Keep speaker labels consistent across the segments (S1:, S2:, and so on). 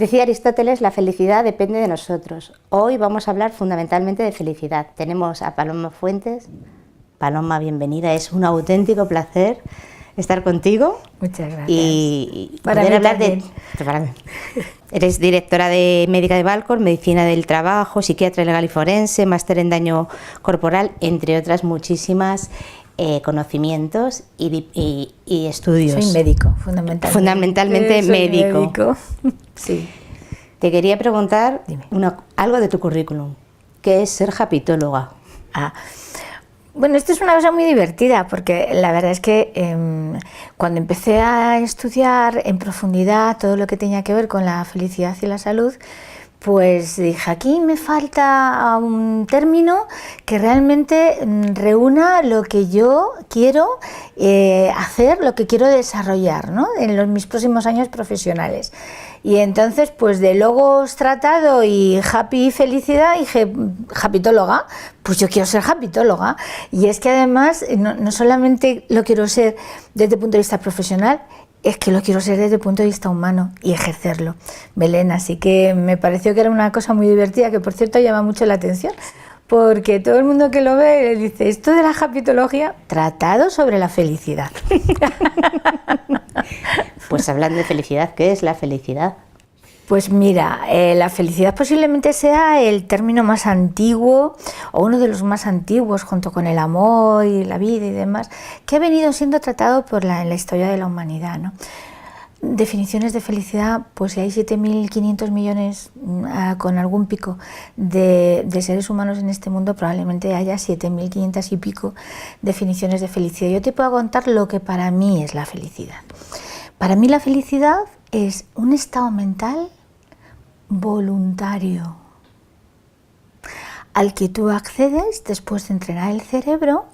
S1: Decía Aristóteles, la felicidad depende de nosotros. Hoy vamos a hablar fundamentalmente de felicidad. Tenemos a Paloma Fuentes. Paloma, bienvenida. Es un auténtico placer estar contigo.
S2: Muchas gracias.
S1: Y
S2: para
S1: poder
S2: mí
S1: hablar
S2: también.
S1: Para mí. Eres directora de médica de Valcor, medicina del trabajo, psiquiatra legal y forense, máster en daño corporal, entre otras muchísimas conocimientos y estudios.
S2: Soy médico,
S1: fundamentalmente médico.
S2: Sí.
S1: Te quería preguntar
S2: Dime.
S1: algo de tu currículum. ¿Qué es ser hapitóloga?
S2: Bueno, esto es una cosa muy divertida porque la verdad es que cuando empecé a estudiar en profundidad todo lo que tenía que ver con la felicidad y la salud, pues dije, aquí me falta un término que realmente reúna lo que yo quiero hacer, lo que quiero desarrollar, ¿no?, en mis próximos años profesionales. Y entonces, pues de logos tratado y happy felicidad, dije, hapitóloga, pues yo quiero ser hapitóloga. Y es que además no solamente lo quiero ser desde el punto de vista profesional, es que lo quiero ser desde el punto de vista humano y ejercerlo, Belén. Así que me pareció que era una cosa muy divertida, que por cierto llama mucho la atención, porque todo el mundo que lo ve dice, esto de la hapitología, tratado sobre la felicidad.
S1: Pues hablando de felicidad, ¿qué es la felicidad?
S2: Pues mira, la felicidad posiblemente sea el término más antiguo o uno de los más antiguos junto con el amor y la vida y demás, que ha venido siendo tratado en la historia de la humanidad, ¿no? Definiciones de felicidad, pues si hay 7.500 millones con algún pico de seres humanos en este mundo, probablemente haya 7.500 y pico definiciones de felicidad. Yo te puedo contar lo que para mí es la felicidad. Para mí la felicidad es un estado mental voluntario al que tú accedes después de entrenar el cerebro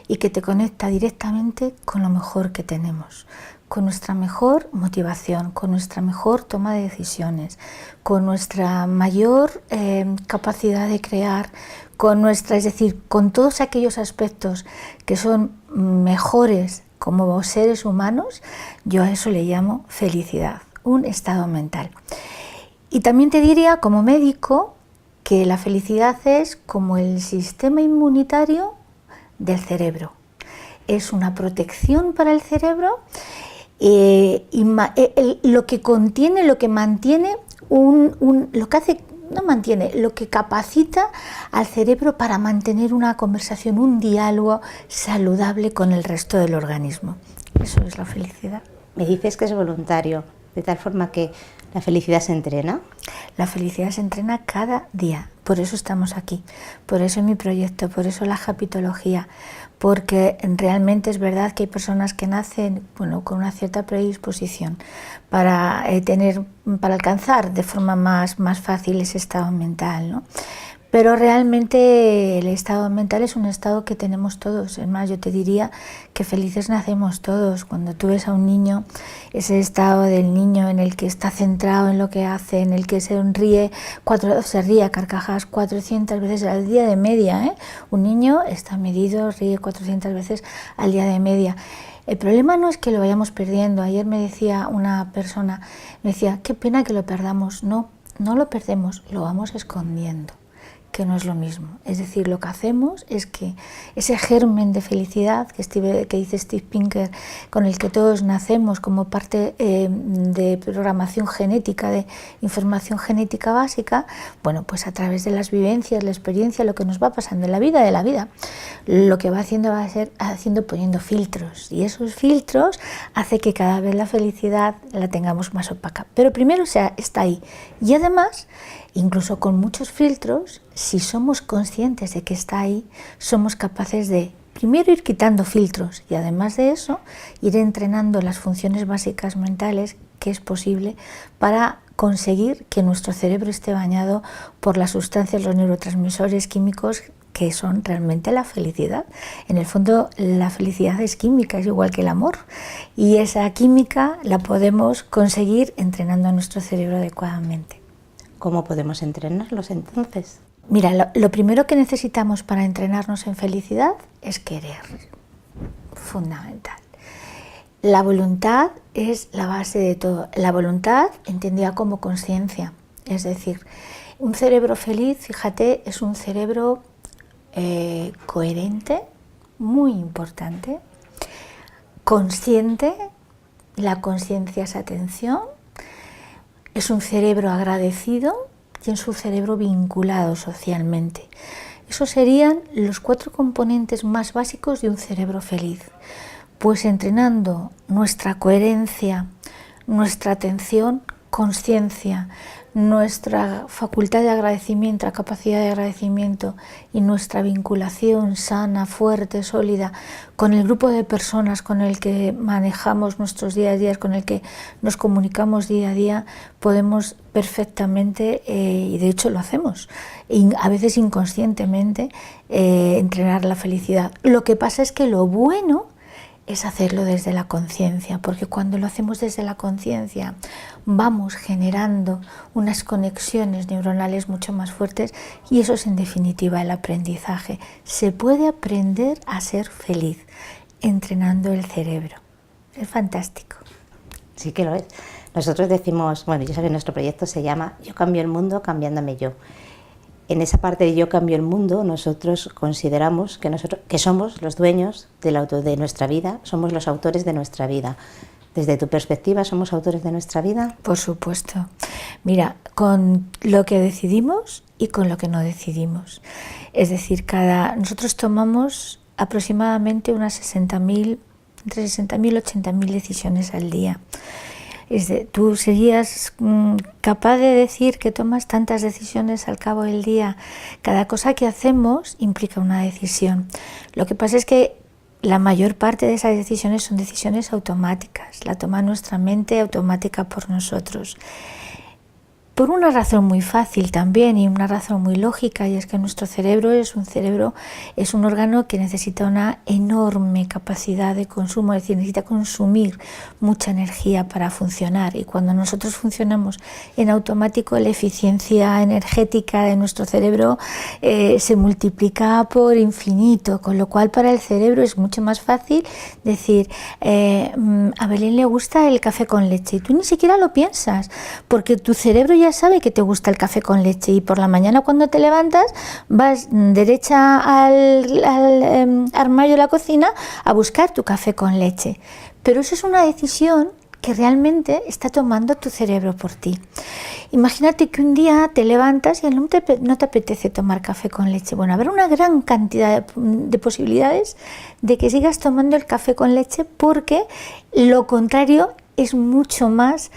S2: y que te conecta directamente con lo mejor que tenemos, con nuestra mejor motivación, con nuestra mejor toma de decisiones, con nuestra mayor capacidad de crear, es decir, con todos aquellos aspectos que son mejores como seres humanos. Yo a eso le llamo felicidad, un estado mental. Y también te diría, como médico, que la felicidad es como el sistema inmunitario del cerebro. Es una protección para el cerebro, lo que contiene, lo que mantiene, lo que capacita al cerebro para mantener una conversación, un diálogo saludable con el resto del organismo. Eso es la felicidad.
S1: Me dices que es voluntario, de tal forma que la felicidad se entrena.
S2: La felicidad se entrena cada día, por eso estamos aquí, por eso mi proyecto, por eso la hapitóloga, porque realmente es verdad que hay personas que nacen, bueno, con una cierta predisposición para alcanzar de forma más fácil ese estado mental, ¿no? Pero realmente el estado mental es un estado que tenemos todos. Es más, yo te diría que felices nacemos todos. Cuando tú ves a un niño, ese estado del niño en el que está centrado en lo que hace, en el que se ríe a carcajadas 400 veces al día de media, ¿eh? Un niño está medido, ríe 400 veces al día de media. El problema no es que lo vayamos perdiendo. Ayer me decía una persona, me decía, qué pena que lo perdamos. No lo perdemos, lo vamos escondiendo, que no es lo mismo. Es decir, lo que hacemos es que ese germen de felicidad que dice Steve Pinker, con el que todos nacemos como parte de programación genética, de información genética básica, bueno, pues a través de las vivencias, la experiencia, lo que nos va pasando en la vida, lo que va a ser poniendo filtros, y esos filtros hace que cada vez la felicidad la tengamos más opaca. Pero primero, está ahí, y además, incluso con muchos filtros, si somos conscientes de que está ahí, somos capaces de primero ir quitando filtros y además de eso ir entrenando las funciones básicas mentales que es posible para conseguir que nuestro cerebro esté bañado por las sustancias, los neurotransmisores químicos que son realmente la felicidad. En el fondo la felicidad es química, es igual que el amor, y esa química la podemos conseguir entrenando a nuestro cerebro adecuadamente.
S1: ¿Cómo podemos entrenarlos entonces?
S2: Mira, lo primero que necesitamos para entrenarnos en felicidad es querer, fundamental. La voluntad es la base de todo. La voluntad entendida como conciencia. Es decir, un cerebro feliz, fíjate, es un cerebro coherente, muy importante, consciente. La conciencia es atención. Es un cerebro agradecido y es un cerebro vinculado socialmente. Esos serían los 4 componentes más básicos de un cerebro feliz. Pues entrenando nuestra coherencia, nuestra atención, conciencia, nuestra facultad de agradecimiento, la capacidad de agradecimiento y nuestra vinculación sana, fuerte, sólida con el grupo de personas con el que manejamos nuestros día a día, con el que nos comunicamos día a día, podemos perfectamente, y de hecho lo hacemos, a veces inconscientemente, entrenar la felicidad. Lo que pasa es que lo bueno es hacerlo desde la conciencia, porque cuando lo hacemos desde la conciencia vamos generando unas conexiones neuronales mucho más fuertes y eso es en definitiva el aprendizaje. Se puede aprender a ser feliz entrenando el cerebro. Es fantástico.
S1: Sí que lo es. Nosotros decimos, bueno, ya sabes, nuestro proyecto se llama Yo cambio el mundo cambiándome yo. En esa parte de Yo cambio el mundo, nosotros consideramos que somos los dueños de nuestra vida, somos los autores de nuestra vida. Desde tu perspectiva, ¿somos autores de nuestra vida?
S2: Por supuesto. Mira, con lo que decidimos y con lo que no decidimos. Es decir, nosotros tomamos aproximadamente unas 60.000, entre 60.000 y 80.000 decisiones al día. ¿Tú serías capaz de decir que tomas tantas decisiones al cabo del día? Cada cosa que hacemos implica una decisión. Lo que pasa es que la mayor parte de esas decisiones son decisiones automáticas, la toma nuestra mente automática por nosotros. Por una razón muy fácil también y una razón muy lógica, y es que nuestro cerebro es un órgano que necesita una enorme capacidad de consumo, es decir, necesita consumir mucha energía para funcionar, y cuando nosotros funcionamos en automático, la eficiencia energética de nuestro cerebro se multiplica por infinito, con lo cual para el cerebro es mucho más fácil decir, a Belén le gusta el café con leche, y tú ni siquiera lo piensas, porque tu cerebro ya sabe que te gusta el café con leche y por la mañana cuando te levantas vas derecha al armario de la cocina a buscar tu café con leche. Pero eso es una decisión que realmente está tomando tu cerebro por ti. Imagínate que un día te levantas y no te apetece tomar café con leche. Bueno, habrá una gran cantidad de posibilidades de que sigas tomando el café con leche, porque lo contrario es mucho más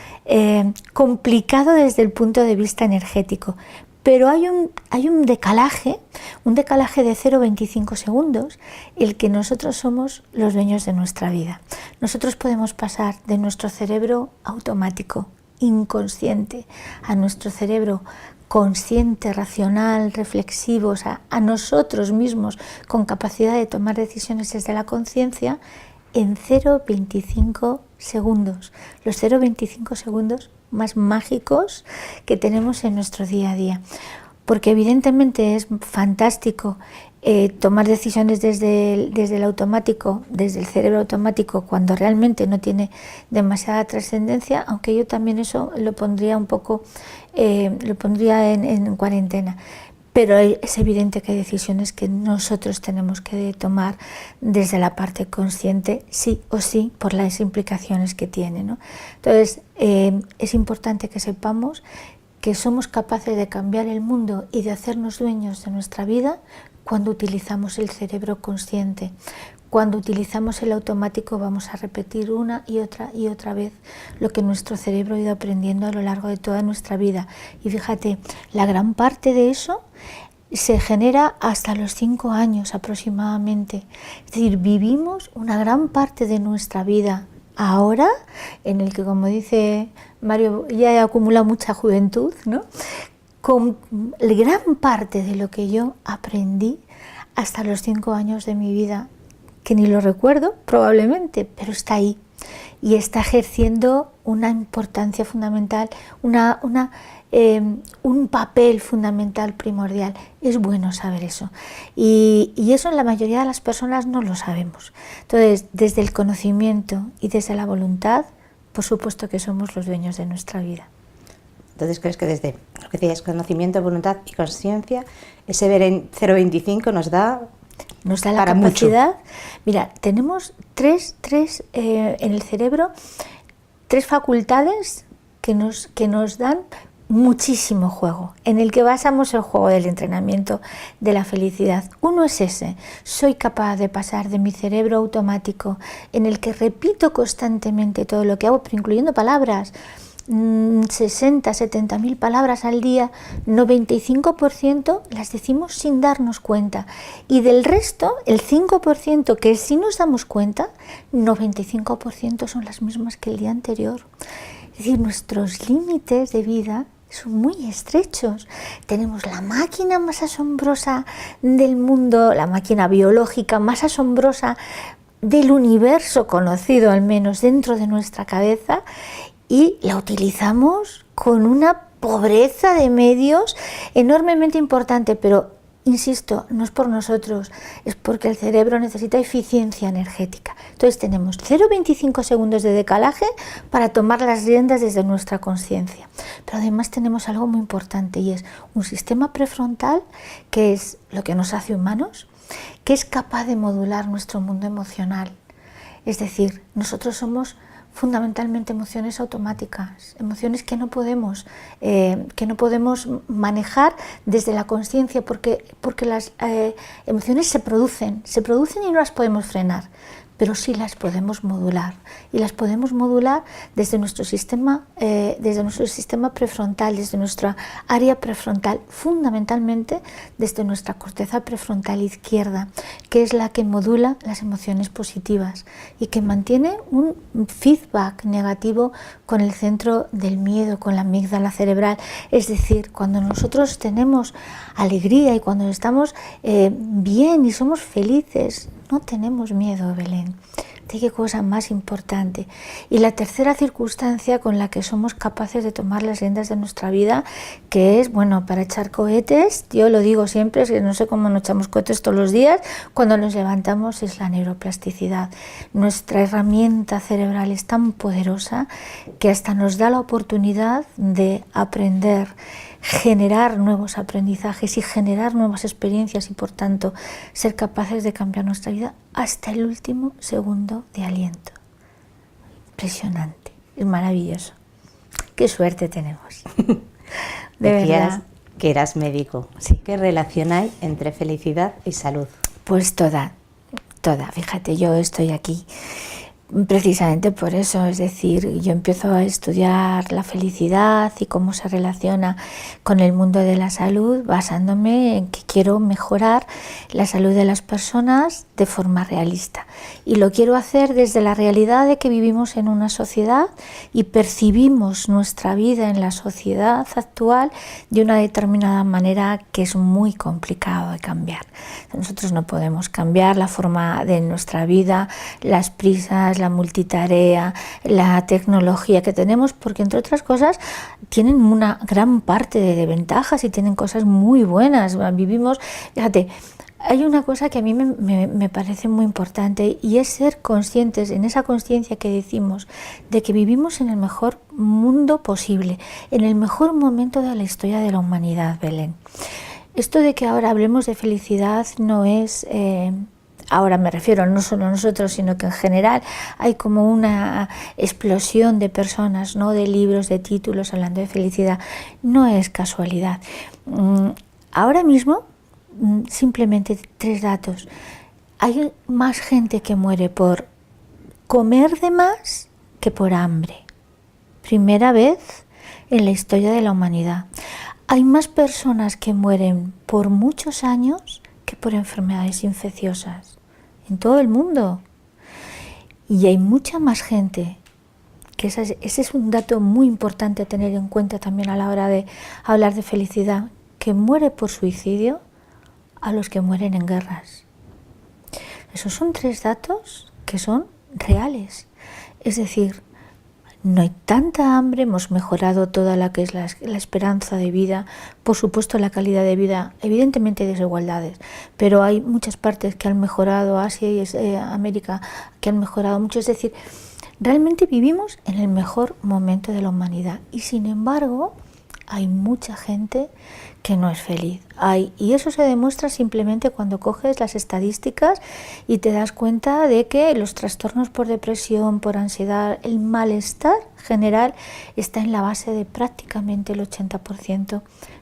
S2: complicado desde el punto de vista energético. Pero hay un decalaje de 0,25 segundos, el que nosotros somos los dueños de nuestra vida. Nosotros podemos pasar de nuestro cerebro automático, inconsciente, a nuestro cerebro consciente, racional, reflexivo, o sea, a nosotros mismos con capacidad de tomar decisiones desde la conciencia, en 0,25 segundos, los 0,25 segundos más mágicos que tenemos en nuestro día a día. Porque evidentemente es fantástico tomar decisiones desde el automático, desde el cerebro automático, cuando realmente no tiene demasiada trascendencia, aunque yo también eso lo pondría un poco, lo pondría en cuarentena. Pero es evidente que hay decisiones que nosotros tenemos que tomar desde la parte consciente, sí o sí, por las implicaciones que tiene, ¿no? Entonces, es importante que sepamos que somos capaces de cambiar el mundo y de hacernos dueños de nuestra vida cuando utilizamos el cerebro consciente. Cuando utilizamos el automático vamos a repetir una y otra vez lo que nuestro cerebro ha ido aprendiendo a lo largo de toda nuestra vida. Y fíjate, la gran parte de eso se genera hasta los 5 años aproximadamente. Es decir, vivimos una gran parte de nuestra vida ahora, en el que, como dice Mario, ya he acumulado mucha juventud, ¿no? Con gran parte de lo que yo aprendí hasta los 5 años de mi vida, que ni lo recuerdo probablemente, pero está ahí. y está ejerciendo una importancia fundamental, un papel fundamental, primordial. Es bueno saber eso. Y eso la mayoría de las personas no lo sabemos. Entonces, desde el conocimiento y desde la voluntad, por supuesto que somos los dueños de nuestra vida.
S1: Entonces, ¿crees que desde lo que decías, conocimiento, voluntad y conciencia, ese ver en 0,25 nos da
S2: la capacidad? Mucho. Mira, tenemos tres en el cerebro, 3 facultades que nos dan muchísimo juego, en el que basamos el juego del entrenamiento de la felicidad. Uno es ese: soy capaz de pasar de mi cerebro automático, en el que repito constantemente todo lo que hago, pero incluyendo palabras, 60, 70 mil palabras al día, 95% las decimos sin darnos cuenta, y del resto, el 5% que sí nos damos cuenta, 95% son las mismas que el día anterior. Es decir, nuestros límites de vida son muy estrechos. Tenemos la máquina más asombrosa del mundo, la máquina biológica más asombrosa del universo conocido, al menos dentro de nuestra cabeza, y la utilizamos con una pobreza de medios enormemente importante, pero insisto, no es por nosotros, es porque el cerebro necesita eficiencia energética. Entonces tenemos 0,25 segundos de decalaje para tomar las riendas desde nuestra conciencia. Pero además tenemos algo muy importante, y es un sistema prefrontal, que es lo que nos hace humanos, que es capaz de modular nuestro mundo emocional. Es decir, nosotros somos fundamentalmente emociones automáticas, emociones que no podemos manejar desde la conciencia, porque las emociones se producen y no las podemos frenar, pero sí las podemos modular, y las podemos modular desde nuestro sistema prefrontal, desde nuestra área prefrontal, fundamentalmente desde nuestra corteza prefrontal izquierda, que es la que modula las emociones positivas y que mantiene un feedback negativo con el centro del miedo, con la amígdala cerebral. Es decir, cuando nosotros tenemos alegría y cuando estamos bien y somos felices, no tenemos miedo, Belén. Qué cosa más importante. Y la tercera circunstancia con la que somos capaces de tomar las riendas de nuestra vida, que es, bueno, para echar cohetes, yo lo digo siempre, es que no sé cómo no echamos cohetes todos los días, cuando nos levantamos, es la neuroplasticidad. Nuestra herramienta cerebral es tan poderosa que hasta nos da la oportunidad de aprender, generar nuevos aprendizajes y generar nuevas experiencias, y por tanto ser capaces de cambiar nuestra vida hasta el último segundo de aliento. Impresionante, es maravilloso. Qué suerte tenemos.
S1: Decías que eras médico.
S2: Sí.
S1: ¿Qué relación hay entre felicidad y salud?
S2: Pues toda. Fíjate, yo estoy aquí precisamente por eso, es decir, yo empiezo a estudiar la felicidad y cómo se relaciona con el mundo de la salud, basándome en que quiero mejorar la salud de las personas de forma realista. Y lo quiero hacer desde la realidad de que vivimos en una sociedad y percibimos nuestra vida en la sociedad actual de una determinada manera que es muy complicado de cambiar. Nosotros no podemos cambiar la forma de nuestra vida, las prisas, la multitarea, la tecnología que tenemos, porque entre otras cosas tienen una gran parte de ventajas y tienen cosas muy buenas. Vivimos, fíjate, hay una cosa que a mí me parece muy importante, y es ser conscientes, en esa conciencia que decimos, de que vivimos en el mejor mundo posible, en el mejor momento de la historia de la humanidad, Belén. Esto de que ahora hablemos de felicidad no es... ahora me refiero no solo a nosotros, sino que en general hay como una explosión de personas, ¿no?, de libros, de títulos hablando de felicidad. No es casualidad. Ahora mismo, simplemente 3 datos. Hay más gente que muere por comer de más que por hambre. Primera vez en la historia de la humanidad. Hay más personas que mueren por muchos años que por enfermedades infecciosas en todo el mundo, y hay mucha más gente, que ese es un dato muy importante a tener en cuenta también a la hora de hablar de felicidad, que muere por suicidio a los que mueren en guerras. Esos son 3 datos que son reales. Es decir, no hay tanta hambre, hemos mejorado toda la que es la esperanza de vida, por supuesto la calidad de vida, evidentemente hay desigualdades, pero hay muchas partes que han mejorado, Asia y América que han mejorado mucho, es decir, realmente vivimos en el mejor momento de la humanidad y sin embargo hay mucha gente que no es feliz. Y eso se demuestra simplemente cuando coges las estadísticas y te das cuenta de que los trastornos por depresión, por ansiedad, el malestar general está en la base de prácticamente el 80%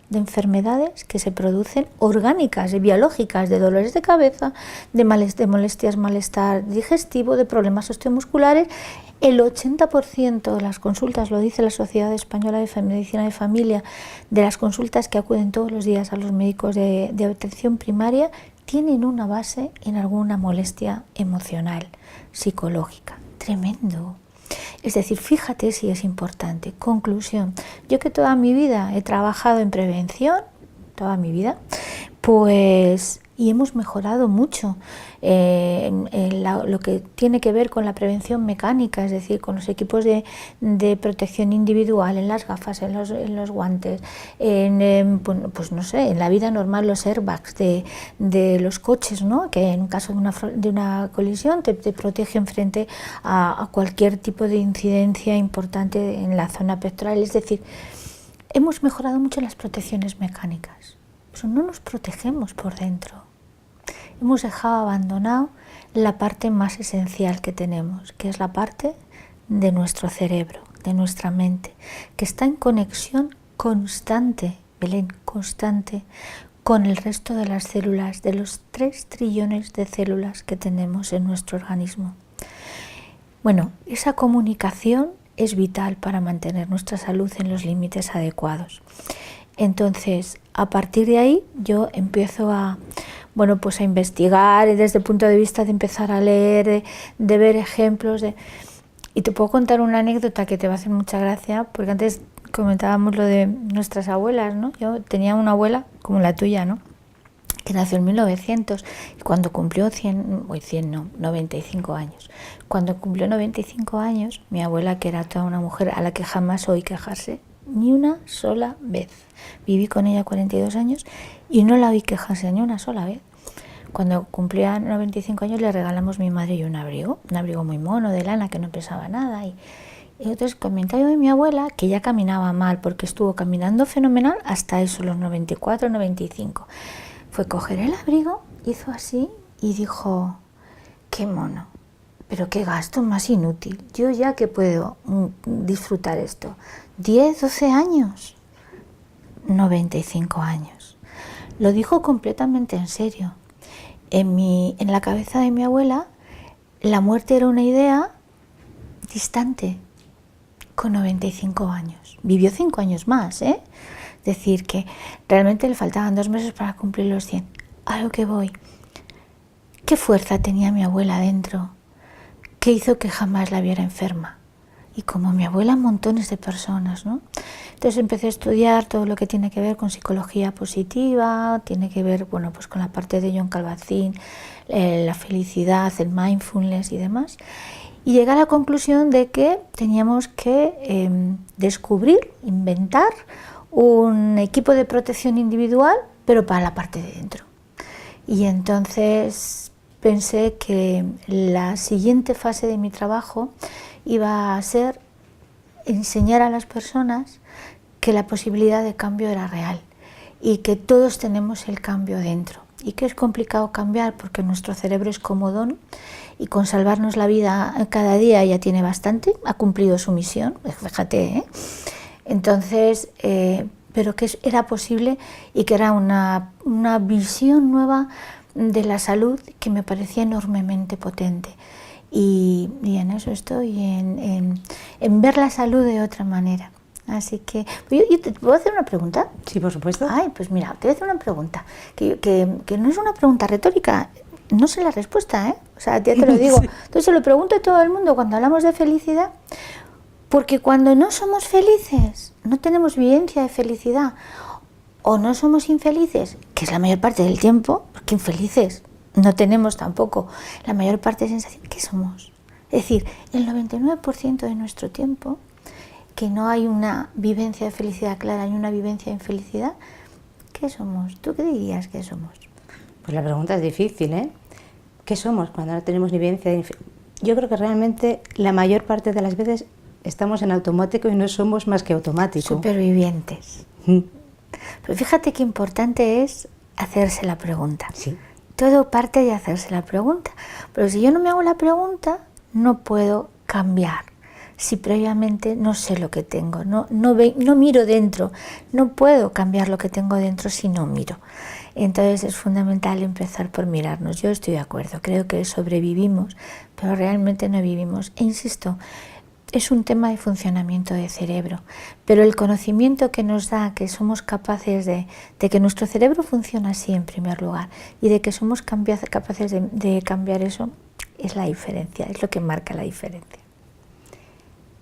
S2: de enfermedades que se producen orgánicas, biológicas, de dolores de cabeza, de molestias, malestar digestivo, de problemas osteomusculares. El 80% de las consultas, lo dice la Sociedad Española de Medicina de Familia, de las consultas que acuden todos los días a los médicos de atención primaria, tienen una base en alguna molestia emocional, psicológica. Tremendo. Es decir, fíjate si es importante. Conclusión, yo que toda mi vida he trabajado en prevención, toda mi vida, pues, y hemos mejorado mucho lo que tiene que ver con la prevención mecánica, es decir, con los equipos de protección individual, en las gafas, en los guantes, pues no sé, en la vida normal los airbags de los coches, ¿no? Que en caso de una colisión te protegen frente a cualquier tipo de incidencia importante en la zona pectoral, es decir, hemos mejorado mucho las protecciones mecánicas, pero no nos protegemos por dentro. Hemos dejado abandonado la parte más esencial que tenemos, que es la parte de nuestro cerebro, de nuestra mente, que está en conexión constante, Belén, constante, con el resto de las células, de los 3 trillones de células que tenemos en nuestro organismo. Bueno, esa comunicación es vital para mantener nuestra salud en los límites adecuados. Entonces, a partir de ahí, yo empiezo a investigar desde el punto de vista de empezar a leer, de ver ejemplos. Y te puedo contar una anécdota que te va a hacer mucha gracia, porque antes comentábamos lo de nuestras abuelas, ¿no? Yo tenía una abuela, como la tuya, ¿no? Que nació en 1900 y cuando cumplió 95 años. Cuando cumplió 95 años, mi abuela, que era toda una mujer a la que jamás oí quejarse, ni una sola vez. Viví con ella 42 años y no la oí quejarse ni una sola vez. Cuando cumplía 95 años le regalamos mi madre y yo un abrigo muy mono de lana que no pesaba nada. Y entonces comentaba de mi abuela que ya caminaba mal porque estuvo caminando fenomenal hasta eso, los 94, 95. Fue coger el abrigo, hizo así y dijo, qué mono, pero qué gasto más inútil. Yo ya que puedo disfrutar esto. 10, 12 años, 95 años. Lo dijo completamente en serio. En la cabeza de mi abuela, la muerte era una idea distante, con 95 años. Vivió 5 años más, ¿eh? Es decir, que realmente le faltaban 2 meses para cumplir los 100. A lo que voy. ¿Qué fuerza tenía mi abuela dentro? ¿Qué hizo que jamás la viera enferma? Y como mi abuela, montones de personas, ¿no? Entonces empecé a estudiar todo lo que tiene que ver con psicología positiva, tiene que ver, pues con la parte de John Kabat-Zinn, la felicidad, el mindfulness y demás. Y llegué a la conclusión de que teníamos que descubrir, inventar un equipo de protección individual, pero para la parte de dentro. Y entonces pensé que la siguiente fase de mi trabajo iba a ser enseñar a las personas que la posibilidad de cambio era real y que todos tenemos el cambio dentro y que es complicado cambiar porque nuestro cerebro es comodón y con salvarnos la vida cada día ya tiene bastante, ha cumplido su misión, fíjate, ¿eh? Entonces, pero que era posible y que era una visión nueva de la salud que me parecía enormemente potente. Y en eso estoy, en ver la salud de otra manera. Así que, ¿yo te puedo hacer una pregunta?
S1: Sí, por supuesto.
S2: Ay, pues mira, te voy a hacer una pregunta, que no es una pregunta retórica, no sé la respuesta, ¿eh? O sea, ya te lo digo. Sí. Entonces se lo pregunto a todo el mundo cuando hablamos de felicidad, porque cuando no somos felices, no tenemos vivencia de felicidad, o no somos infelices, que es la mayor parte del tiempo, porque infelices no tenemos tampoco la mayor parte de sensación. ¿Qué somos? Es decir, el 99% de nuestro tiempo, que no hay una vivencia de felicidad clara, hay una vivencia de infelicidad, ¿qué somos? ¿Tú qué dirías que somos?
S1: Pues la pregunta es difícil, ¿eh? ¿Qué somos cuando no tenemos ni vivencia de Yo creo que realmente la mayor parte de las veces estamos en automático y no somos más que automáticos.
S2: Supervivientes. Pero fíjate qué importante es hacerse la pregunta.
S1: Sí.
S2: Todo parte de hacerse la pregunta. Pero si yo no me hago la pregunta, no puedo cambiar. Si previamente no sé lo que tengo, no miro dentro, no puedo cambiar lo que tengo dentro si no miro. Entonces es fundamental empezar por mirarnos. Yo estoy de acuerdo, creo que sobrevivimos, pero realmente no vivimos. E insisto, es un tema de funcionamiento de cerebro, pero el conocimiento que nos da que somos capaces de que nuestro cerebro funciona así en primer lugar y de que somos capaces de cambiar eso, es la diferencia, es lo que marca la diferencia.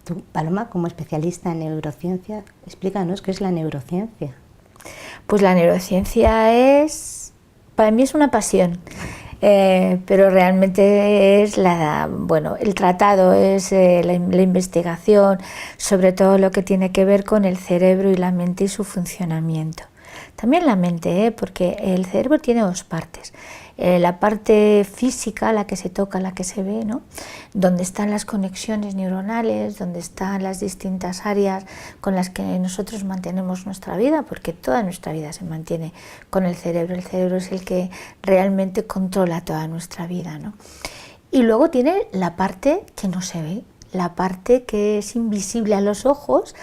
S1: Tú, Paloma, como especialista en neurociencia, explícanos qué es la neurociencia.
S2: Pues la neurociencia para mí es una pasión, pero realmente es el tratado, es la investigación sobre todo lo que tiene que ver con el cerebro y la mente y su funcionamiento. También la mente, porque el cerebro tiene dos partes. La parte física, la que se toca, la que se ve, ¿no? Donde están las conexiones neuronales, donde están las distintas áreas con las que nosotros mantenemos nuestra vida, porque toda nuestra vida se mantiene con el cerebro. El cerebro es el que realmente controla toda nuestra vida, ¿no? Y luego tiene la parte que no se ve, la parte que es invisible a los ojos,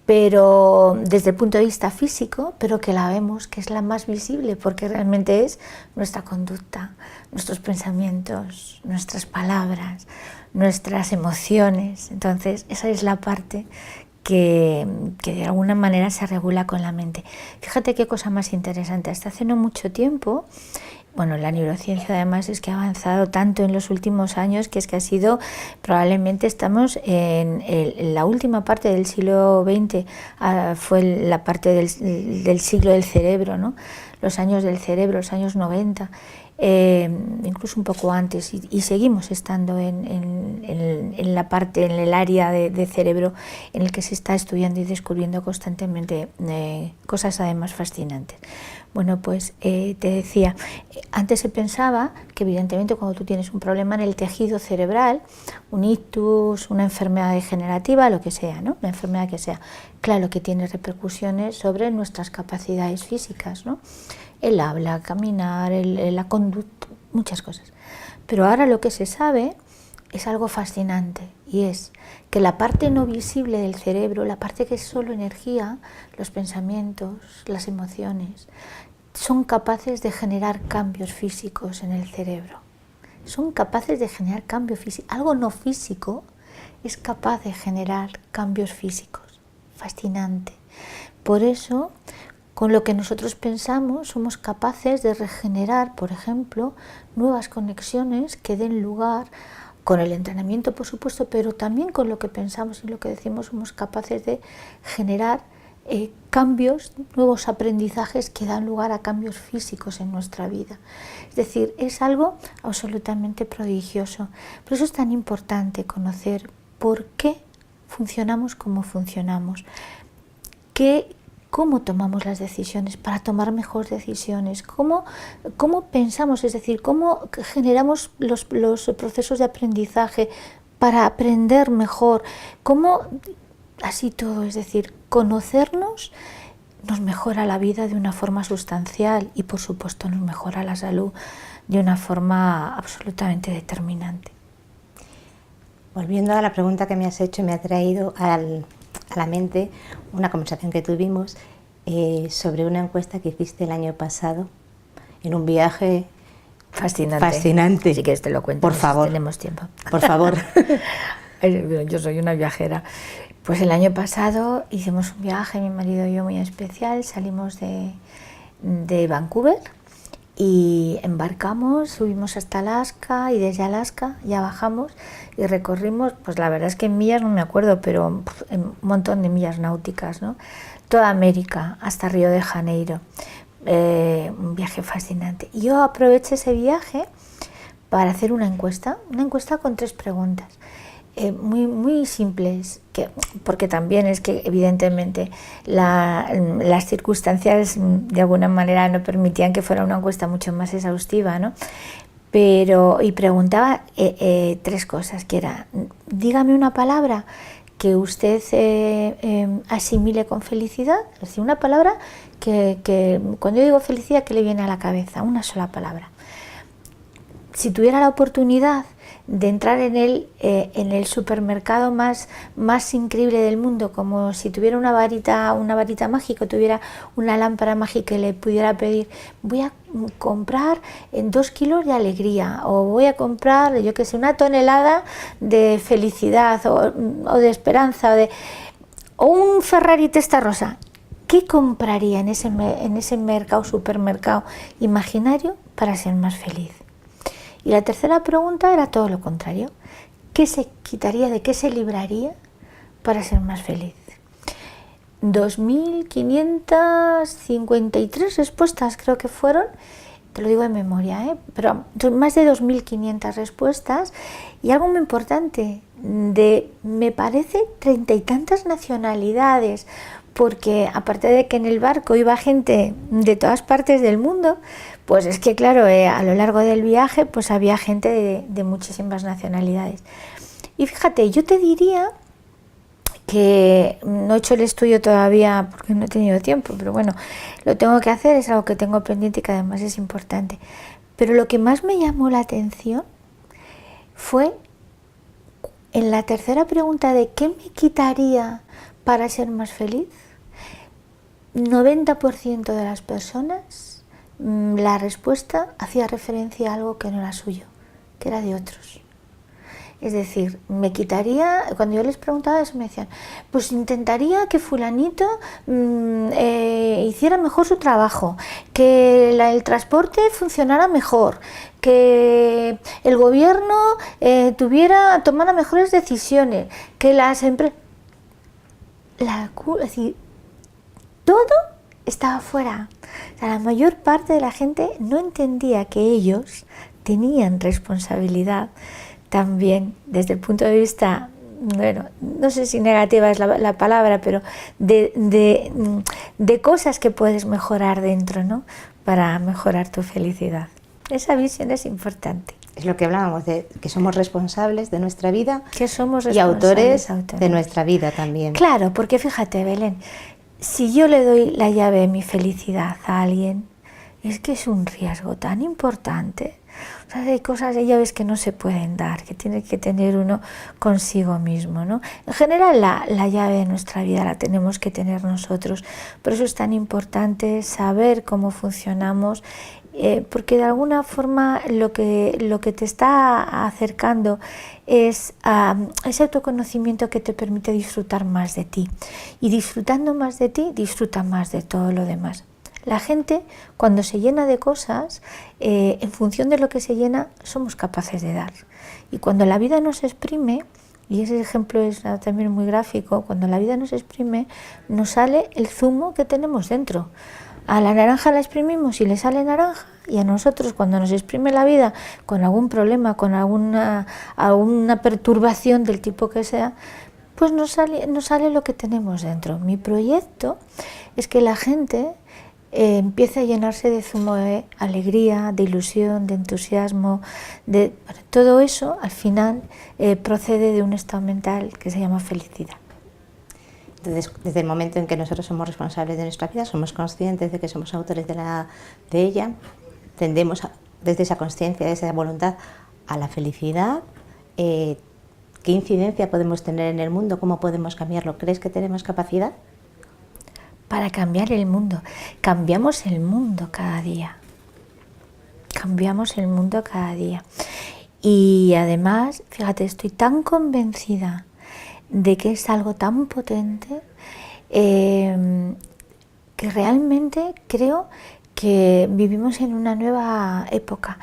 S2: pero desde el punto de vista físico, pero que la vemos, que es la más visible, porque realmente es nuestra conducta, nuestros pensamientos, nuestras palabras, nuestras emociones. Entonces, esa es la parte que de alguna manera se regula con la mente. Fíjate qué cosa más interesante. Hasta hace no mucho tiempo, la neurociencia además es que ha avanzado tanto en los últimos años que probablemente estamos en la última parte del siglo XX, fue la parte del siglo del cerebro, ¿no? Los años del cerebro, los años 90, incluso un poco antes, y seguimos estando en la parte, en el área de cerebro en el que se está estudiando y descubriendo constantemente cosas además fascinantes. Bueno, pues te decía, antes se pensaba que evidentemente cuando tú tienes un problema en el tejido cerebral, un ictus, una enfermedad degenerativa, lo que sea, ¿no? La enfermedad que sea, claro que tiene repercusiones sobre nuestras capacidades físicas, ¿no? El habla, caminar, la conducta, muchas cosas. Pero ahora lo que se sabe es algo fascinante, y es que la parte no visible del cerebro, la parte que es solo energía, los pensamientos, las emociones, son capaces de generar cambios físicos en el cerebro. Son capaces de generar cambios físicos. Algo no físico es capaz de generar cambios físicos. Fascinante. Por eso, con lo que nosotros pensamos, somos capaces de regenerar, por ejemplo, nuevas conexiones que den lugar, con el entrenamiento, por supuesto, pero también con lo que pensamos y lo que decimos, somos capaces de generar cambios, nuevos aprendizajes que dan lugar a cambios físicos en nuestra vida. Es decir, es algo absolutamente prodigioso. Por eso es tan importante conocer por qué funcionamos como funcionamos, cómo tomamos las decisiones para tomar mejores decisiones, cómo pensamos, es decir, cómo generamos los procesos de aprendizaje para aprender mejor, así todo, es decir, conocernos nos mejora la vida de una forma sustancial y por supuesto nos mejora la salud de una forma absolutamente determinante.
S1: Volviendo a la pregunta que me has hecho, me ha traído a la mente una conversación que tuvimos sobre una encuesta que hiciste el año pasado en un viaje fascinante.
S2: Si quieres te lo cuento.
S1: Por favor.
S2: Tenemos tiempo.
S1: Por favor.
S2: Yo soy una viajera. Pues el año pasado hicimos un viaje, mi marido y yo, muy especial. Salimos de Vancouver y embarcamos, subimos hasta Alaska y desde Alaska ya bajamos y recorrimos, pues la verdad es que en millas no me acuerdo, pero un montón de millas náuticas, ¿no? Toda América hasta Río de Janeiro. Un viaje fascinante. Y yo aproveché ese viaje para hacer una encuesta con 3 preguntas. Muy simples, porque también es que evidentemente las circunstancias de alguna manera no permitían que fuera una encuesta mucho más exhaustiva, ¿no? Y preguntaba 3 cosas, que era, dígame una palabra que usted asimile con felicidad, es decir, una palabra que cuando yo digo felicidad, ¿qué le viene a la cabeza? Una sola palabra. Si tuviera la oportunidad de entrar en el supermercado más increíble del mundo, como si tuviera una varita mágica, tuviera una lámpara mágica y le pudiera pedir, voy a comprar 2 kilos de alegría, o voy a comprar, yo qué sé, 1 tonelada de felicidad o de esperanza, o un Ferrari Testarossa, ¿qué compraría en ese supermercado imaginario para ser más feliz? Y la tercera pregunta era todo lo contrario. ¿Qué se quitaría, de qué se libraría para ser más feliz? 2.553 respuestas creo que fueron, te lo digo de memoria, pero más de 2.500 respuestas, y algo muy importante, me parece 30 y tantas nacionalidades, porque aparte de que en el barco iba gente de todas partes del mundo, pues es que claro, a lo largo del viaje pues había gente de muchísimas nacionalidades. Y fíjate, yo te diría que no he hecho el estudio todavía porque no he tenido tiempo, pero bueno, lo tengo que hacer, es algo que tengo pendiente y que además es importante. Pero lo que más me llamó la atención fue en la tercera pregunta de ¿qué me quitaría para ser más feliz? 90% de las personas, la respuesta hacía referencia a algo que no era suyo, que era de otros. Es decir, me quitaría, cuando yo les preguntaba eso me decían, pues intentaría que fulanito hiciera mejor su trabajo, que el transporte funcionara mejor, que el gobierno tomara mejores decisiones, que las empresas... Es decir, todo estaba fuera. O sea, la mayor parte de la gente no entendía que ellos tenían responsabilidad también desde el punto de vista, bueno, no sé si negativa es la palabra, pero de cosas que puedes mejorar dentro, ¿no? Para mejorar tu felicidad. Esa visión es importante.
S1: Es lo que hablábamos, de que somos responsables de nuestra vida,
S2: que somos
S1: y autores de nuestra vida también.
S2: Claro, porque fíjate, Belén, si yo le doy la llave de mi felicidad a alguien, es que es un riesgo tan importante. O sea, hay cosas de llaves que no se pueden dar, que tiene que tener uno consigo mismo, ¿no? En general, la llave de nuestra vida la tenemos que tener nosotros. Por eso es tan importante saber cómo funcionamos, porque de alguna forma lo que te está acercando es ese autoconocimiento que te permite disfrutar más de ti. Y disfrutando más de ti, disfruta más de todo lo demás. La gente, cuando se llena de cosas, en función de lo que se llena, somos capaces de dar. Y cuando la vida nos exprime, y ese ejemplo es también muy gráfico, cuando la vida nos exprime, nos sale el zumo que tenemos dentro. A la naranja la exprimimos y le sale naranja, y a nosotros cuando nos exprime la vida con algún problema, con alguna perturbación del tipo que sea, pues nos sale lo que tenemos dentro. Mi proyecto es que la gente empiece a llenarse de zumo de alegría, de ilusión, de entusiasmo, todo eso al final procede de un estado mental que se llama felicidad.
S1: Entonces, desde el momento en que nosotros somos responsables de nuestra vida, somos conscientes de que somos autores de ella, tendemos desde esa conciencia, desde esa voluntad, a la felicidad. ¿Qué incidencia podemos tener en el mundo? ¿Cómo podemos cambiarlo? ¿Crees que tenemos capacidad?
S2: Para cambiar el mundo. Cambiamos el mundo cada día. Cambiamos el mundo cada día. Y además, fíjate, estoy tan convencida de que es algo tan potente que realmente creo que vivimos en una nueva época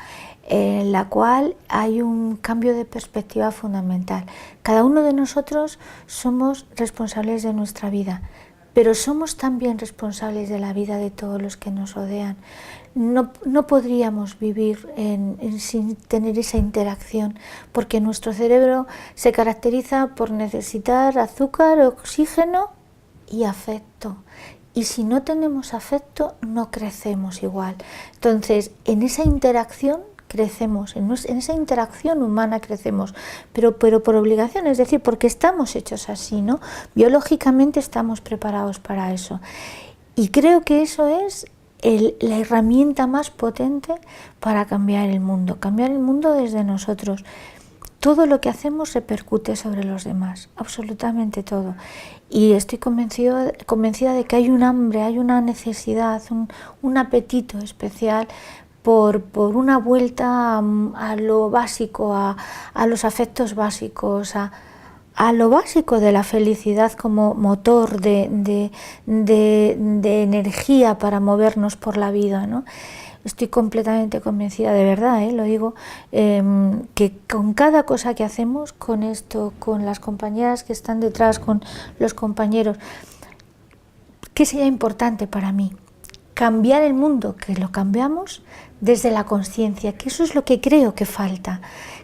S2: en la cual hay un cambio de perspectiva fundamental. Cada uno de nosotros somos responsables de nuestra vida, pero somos también responsables de la vida de todos los que nos rodean. No podríamos vivir sin tener esa interacción, porque nuestro cerebro se caracteriza por necesitar azúcar, oxígeno y afecto. Y si no tenemos afecto, no crecemos igual. Entonces, en esa interacción crecemos, en esa interacción humana crecemos, pero por obligación, es decir, porque estamos hechos así, ¿no? Biológicamente estamos preparados para eso. Y creo que eso es la herramienta más potente para cambiar el mundo desde nosotros. Todo lo que hacemos repercute sobre los demás, absolutamente todo. Y estoy convencida de que hay un hambre, hay una necesidad, un apetito especial por una vuelta a lo básico, a los afectos básicos, a lo básico de la felicidad como motor de energía para movernos por la vida, ¿no? Estoy completamente convencida, de verdad, lo digo, que con cada cosa que hacemos, con esto, con las compañeras que están detrás, con los compañeros, ¿qué sería importante para mí? Cambiar el mundo, que lo cambiamos desde la conciencia, que eso es lo que creo que falta.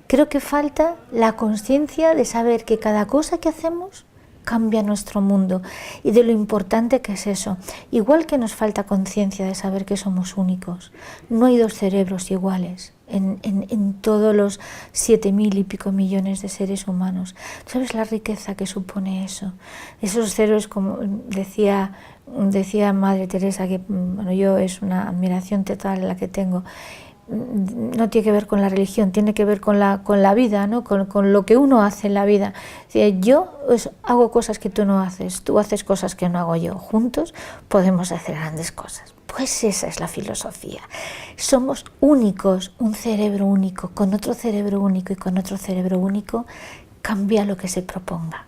S2: Creo que falta la conciencia de saber que cada cosa que hacemos cambia nuestro mundo y de lo importante que es eso. Igual que nos falta conciencia de saber que somos únicos. No hay dos cerebros iguales en todos los 7.000 y pico millones de seres humanos. ¿Sabes la riqueza que supone eso? Esos cerebros, como decía Madre Teresa, que bueno, yo es una admiración total la que tengo, no tiene que ver con la religión, tiene que ver con la vida, ¿no? con lo que uno hace en la vida. Yo hago cosas que tú no haces, tú haces cosas que no hago yo. Juntos podemos hacer grandes cosas. Pues esa es la filosofía. Somos únicos, un cerebro único, con otro cerebro único y con otro cerebro único, cambia lo que se proponga.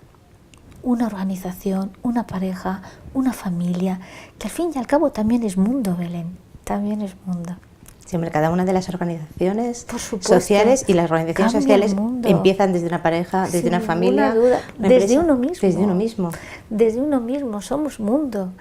S2: Una organización, una pareja, una familia, que al fin y al cabo también es mundo, Belén, también es mundo.
S1: Siempre cada una de las organizaciones sociales y las organizaciones sociales empiezan desde una pareja, desde una familia,
S2: desde uno mismo.
S1: Desde uno mismo.
S2: Desde uno mismo, somos mundo.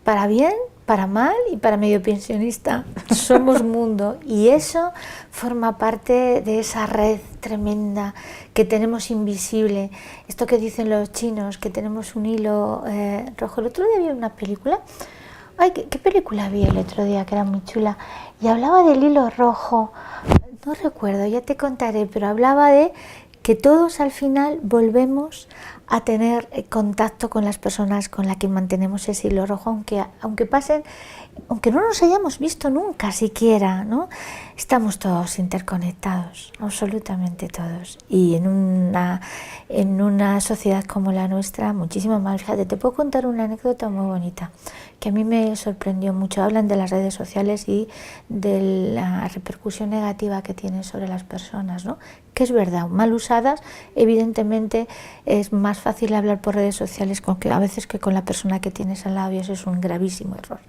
S2: Para bien, para mal y para medio pensionista, somos mundo. Y eso forma parte de esa red tremenda que tenemos invisible. Esto que dicen los chinos, que tenemos un hilo rojo. El otro día vi una película. Ay, ¿qué película vi el otro día que era muy chula? Y hablaba del hilo rojo, no recuerdo, ya te contaré, pero hablaba de que todos al final volvemos a tener contacto con las personas con las que mantenemos ese hilo rojo, aunque pasen, aunque no nos hayamos visto nunca siquiera, ¿no? Estamos todos interconectados, absolutamente todos. Y en una sociedad como la nuestra, muchísimo más. Fíjate, te puedo contar una anécdota muy bonita, que a mí me sorprendió mucho. Hablan de las redes sociales y de la repercusión negativa que tienen sobre las personas, ¿no? Que es verdad, mal usadas, evidentemente es más fácil hablar por redes sociales a veces que con la persona que tienes al lado, y eso es un gravísimo error.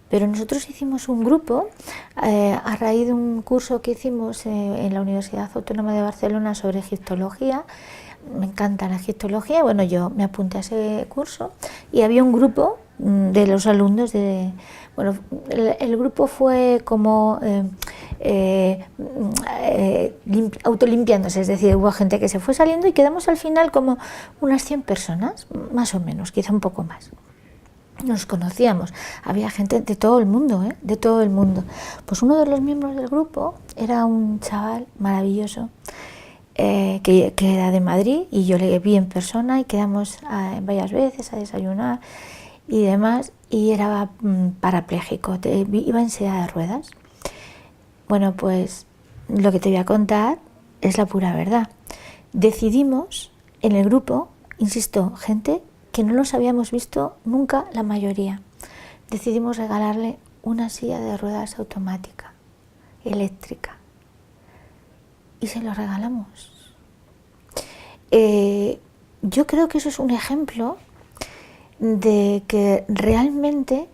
S2: Pero nosotros hicimos un grupo a raíz de un curso que hicimos en la Universidad Autónoma de Barcelona sobre egiptología. Me encanta la egiptología, bueno, yo me apunté a ese curso y había un grupo de los alumnos el grupo fue como autolimpiándose, es decir, hubo gente que se fue saliendo y quedamos al final como unas 100 personas, más o menos, quizá un poco más. Nos conocíamos, había gente de todo el mundo, de todo el mundo. Pues uno de los miembros del grupo era un chaval maravilloso, que era de Madrid, y yo le vi en persona y quedamos varias veces a desayunar y demás, y era parapléjico, iba en silla de ruedas. Bueno, pues lo que te voy a contar es la pura verdad. Decidimos en el grupo, insisto, gente que no los habíamos visto nunca, la mayoría, decidimos regalarle una silla de ruedas automática, eléctrica, y se lo regalamos. Yo creo que eso es un ejemplo de que realmente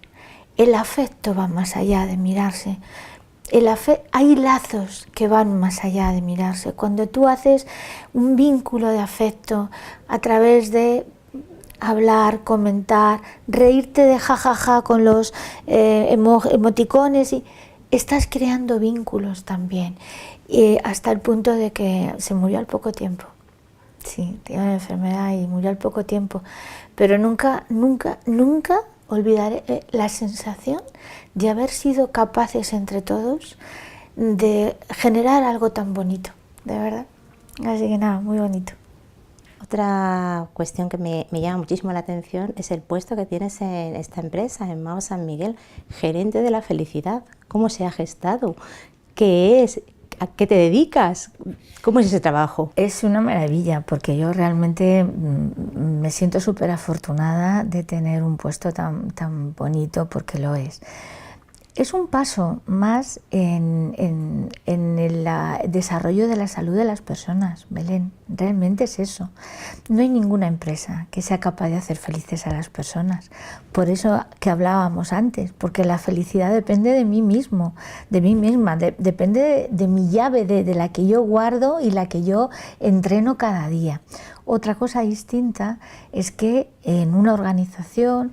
S2: el afecto va más allá de mirarse. Hay lazos que van más allá de mirarse. Cuando tú haces un vínculo de afecto a través de hablar, comentar, reírte de jajaja con los emoticones, y estás creando vínculos también, hasta el punto de que se murió al poco tiempo. Sí, tenía una enfermedad y murió al poco tiempo, pero nunca olvidaré la sensación de haber sido capaces entre todos de generar algo tan bonito, de verdad. Así que nada, muy bonito.
S1: Otra cuestión que me llama muchísimo la atención es el puesto que tienes en esta empresa, en Mao San Miguel, gerente de la felicidad. ¿Cómo se ha gestado? ¿Qué es? ¿A qué te dedicas? ¿Cómo es ese trabajo?
S2: Es una maravilla, porque yo realmente me siento súper afortunada de tener un puesto tan bonito, porque lo es. Es un paso más en el desarrollo de la salud de las personas, Belén. Realmente es eso. No hay ninguna empresa que sea capaz de hacer felices a las personas. Por eso que hablábamos antes, porque la felicidad depende de mí mismo, de mí misma, depende de mi llave, de la que yo guardo y la que yo entreno cada día. Otra cosa distinta es que en una organización,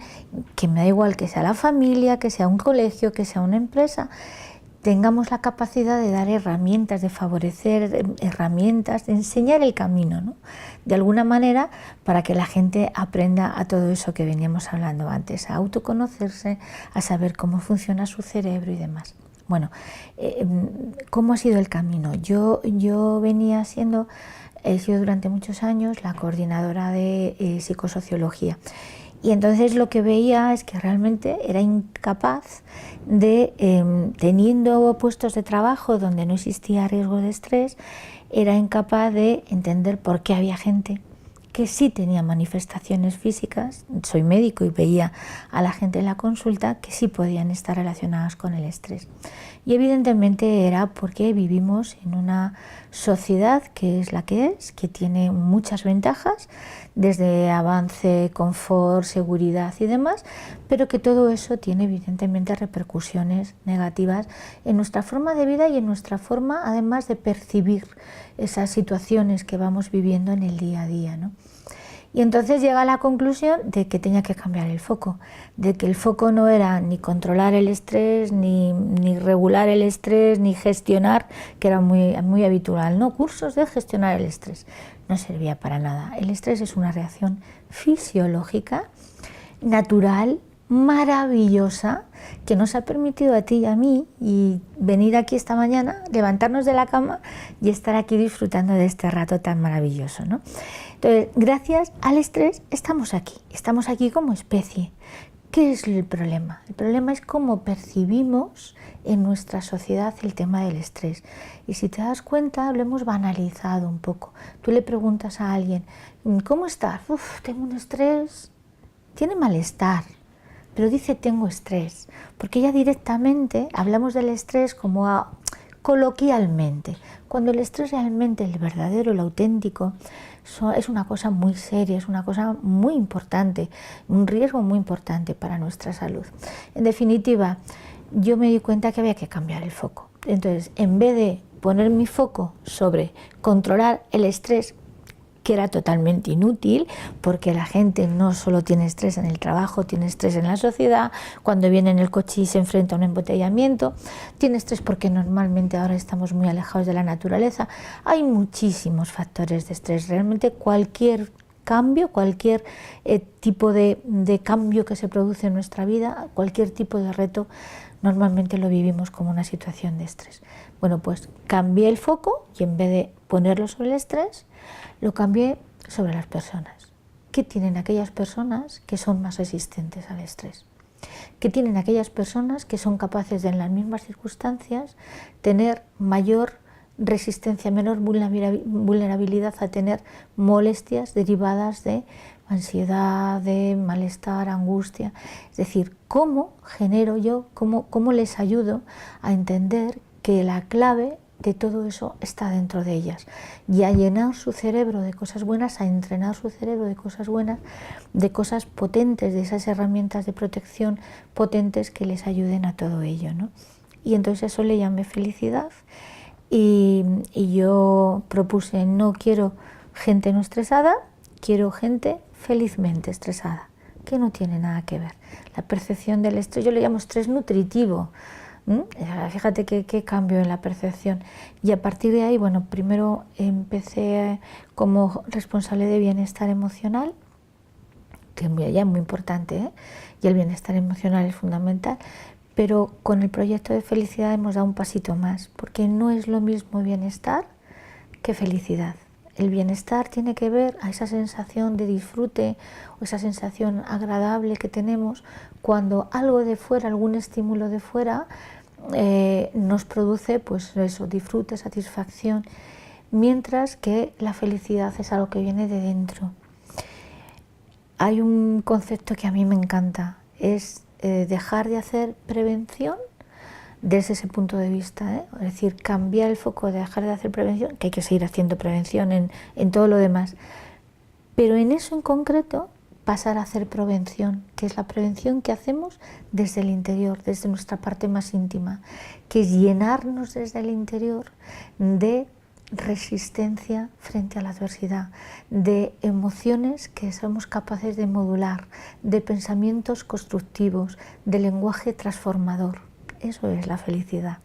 S2: que me da igual que sea la familia, que sea un colegio, que sea una empresa, tengamos la capacidad de dar herramientas, de favorecer herramientas, de enseñar el camino, ¿no? De alguna manera, para que la gente aprenda a todo eso que veníamos hablando antes, a autoconocerse, a saber cómo funciona su cerebro y demás. Bueno, ¿cómo ha sido el camino? Yo venía siendo... He sido durante muchos años la coordinadora de psicosociología, y entonces lo que veía es que realmente era incapaz de, teniendo puestos de trabajo donde no existía riesgo de estrés, era incapaz de entender por qué había gente que sí tenía manifestaciones físicas, soy médico y veía a la gente en la consulta, que sí podían estar relacionadas con el estrés. Y evidentemente era porque vivimos en una sociedad que es la que es, que tiene muchas ventajas, desde avance, confort, seguridad y demás, pero que todo eso tiene evidentemente repercusiones negativas en nuestra forma de vida y en nuestra forma además de percibir esas situaciones que vamos viviendo en el día a día, ¿no? Y entonces llega a la conclusión de que tenía que cambiar el foco, de que el foco no era ni controlar el estrés, ni regular el estrés, ni gestionar, que era muy habitual, ¿no? Cursos de gestionar el estrés. No servía para nada. El estrés es una reacción fisiológica, natural, maravillosa, que nos ha permitido a ti y a mí y venir aquí esta mañana, levantarnos de la cama y estar aquí disfrutando de este rato tan maravilloso, ¿no? Entonces, gracias al estrés estamos aquí como especie. ¿Qué es el problema? El problema es cómo percibimos en nuestra sociedad el tema del estrés. Y si te das cuenta, lo hemos banalizado un poco. Tú le preguntas a alguien, ¿cómo estás? Tengo un estrés, tiene malestar, pero dice tengo estrés, porque ya directamente hablamos del estrés como coloquialmente, cuando el estrés realmente, el verdadero, el auténtico, es una cosa muy seria, es una cosa muy importante, un riesgo muy importante para nuestra salud. En definitiva, yo me di cuenta que había que cambiar el foco. Entonces, en vez de poner mi foco sobre controlar el estrés, que era totalmente inútil, porque la gente no solo tiene estrés en el trabajo, tiene estrés en la sociedad, cuando viene en el coche y se enfrenta a un embotellamiento, tiene estrés porque normalmente ahora estamos muy alejados de la naturaleza. Hay muchísimos factores de estrés, realmente cualquier cambio, cualquier tipo de cambio que se produce en nuestra vida, cualquier tipo de reto, normalmente lo vivimos como una situación de estrés. Bueno, pues cambié el foco y en vez de ponerlo sobre el estrés, lo cambié sobre las personas. ¿Qué tienen aquellas personas que son más resistentes al estrés? ¿Qué tienen aquellas personas que son capaces de, en las mismas circunstancias, tener mayor resistencia, menor vulnerabilidad a tener molestias derivadas de ansiedad, de malestar, angustia? Es decir, ¿cómo genero yo, cómo les ayudo a entender que la clave de todo eso está dentro de ellas, y a llenar su cerebro de cosas buenas, a entrenar su cerebro de cosas buenas, de cosas potentes, de esas herramientas de protección potentes que les ayuden a todo ello, ¿no? Y entonces eso le llamé felicidad, y yo propuse, no quiero gente no estresada, quiero gente felizmente estresada, que no tiene nada que ver. La percepción del estrés, yo le llamo estrés nutritivo. Fíjate qué cambio en la percepción. Y a partir de ahí, bueno, primero empecé como responsable de bienestar emocional, que ya es muy importante, ¿eh? Y el bienestar emocional es fundamental, pero con el proyecto de felicidad hemos dado un pasito más, porque no es lo mismo bienestar que felicidad. El bienestar tiene que ver a esa sensación de disfrute o esa sensación agradable que tenemos cuando algo de fuera, algún estímulo de fuera, nos produce pues eso, disfrute, satisfacción, mientras que la felicidad es algo que viene de dentro. Hay un concepto que a mí me encanta, es dejar de hacer prevención desde ese punto de vista, ¿eh? Es decir, cambiar el foco de dejar de hacer prevención, que hay que seguir haciendo prevención en todo lo demás, pero en eso en concreto pasar a hacer prevención, que es la prevención que hacemos desde el interior, desde nuestra parte más íntima, que es llenarnos desde el interior de resistencia frente a la adversidad, de emociones que somos capaces de modular, de pensamientos constructivos, de lenguaje transformador. Eso es la felicidad.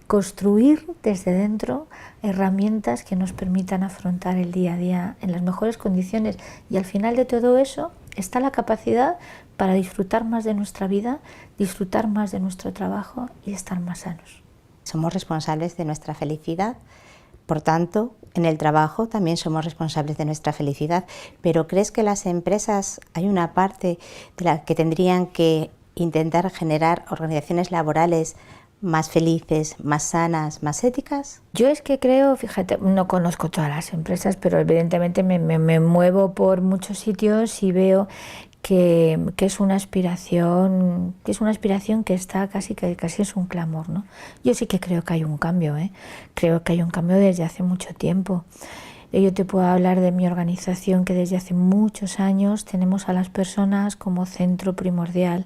S2: Construir desde dentro herramientas que nos permitan afrontar el día a día en las mejores condiciones, y al final de todo eso está la capacidad para disfrutar más de nuestra vida, disfrutar más de nuestro trabajo y estar más sanos.
S1: Somos responsables de nuestra felicidad, por tanto, en el trabajo también somos responsables de nuestra felicidad, pero ¿crees que las empresas hay una parte de la que tendrían que intentar generar organizaciones laborales más felices, más sanas, más éticas?
S2: Yo es que creo, fíjate, no conozco todas las empresas, pero evidentemente me muevo por muchos sitios y veo que es una aspiración, que está casi es un clamor, ¿no? Yo sí que creo que hay un cambio, ¿eh? Creo que hay un cambio desde hace mucho tiempo. Yo te puedo hablar de mi organización, que desde hace muchos años tenemos a las personas como centro primordial,